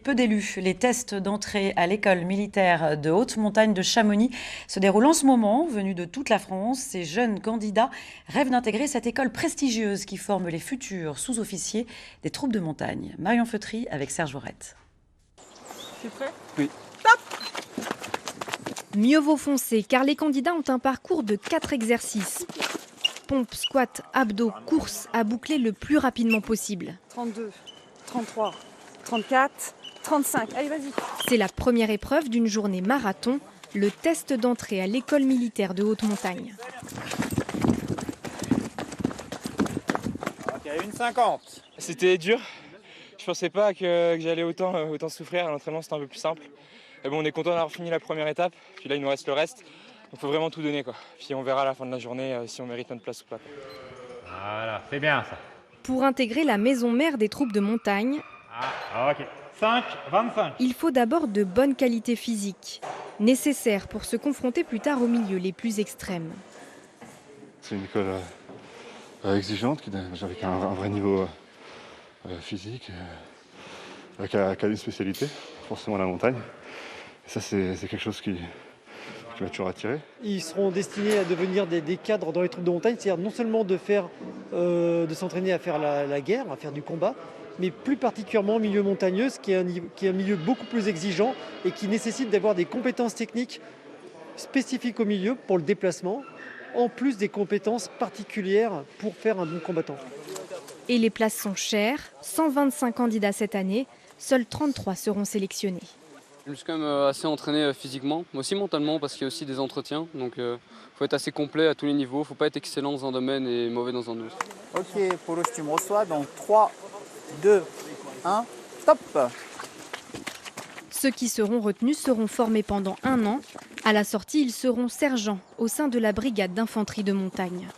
peu d'élus. Les tests d'entrée à l'école militaire de haute montagne de Chamonix se déroulent en ce moment. Venus de toute la France, ces jeunes candidats rêvent d'intégrer cette école prestigieuse qui forme les futurs sous-officiers des troupes de montagne. Marion Feutry avec Serge Vorette. Tu es prêt ? Oui. Top ! Mieux vaut foncer car les candidats ont un parcours de 4 exercices. Pompe, squat, abdos, course à boucler le plus rapidement possible. 32, 33, 34, 35. Allez, vas-y. C'est la première épreuve d'une journée marathon, le test d'entrée à l'école militaire de haute montagne. Ok, 1,50. C'était dur. Je pensais pas que j'allais autant souffrir. À l'entraînement, c'était un peu plus simple. Mais bon, on est content d'avoir fini la première étape. Puis là, il nous reste le reste. Donc, il faut vraiment tout donner, quoi. Puis on verra à la fin de la journée si on mérite notre place ou pas. Voilà, c'est bien ça. Pour intégrer la maison mère des troupes de montagne, Ok. 5, 25. il faut d'abord de bonnes qualités physiques, nécessaires pour se confronter plus tard aux milieux les plus extrêmes. C'est une école exigeante, avec un vrai niveau physique, qui a une spécialité, forcément la montagne. Et ça, c'est quelque chose qui m'a toujours attiré. Ils seront destinés à devenir des cadres dans les troupes de montagne, c'est-à-dire non seulement de s'entraîner à faire la guerre, à faire du combat, mais plus particulièrement au milieu montagneux, qui est un milieu beaucoup plus exigeant et qui nécessite d'avoir des compétences techniques spécifiques au milieu pour le déplacement, en plus des compétences particulières pour faire un bon combattant. Et les places sont chères, 125 candidats cette année, seuls 33 seront sélectionnés. Je me suis quand même assez entraîné physiquement, mais aussi mentalement parce qu'il y a aussi des entretiens. Donc faut être assez complet à tous les niveaux, faut pas être excellent dans un domaine et mauvais dans un autre. Ok, Poloche, tu me reçois, donc 3, 2, 1, stop! Ceux qui seront retenus seront formés pendant 1 an. À la sortie, ils seront sergents au sein de la brigade d'infanterie de montagne.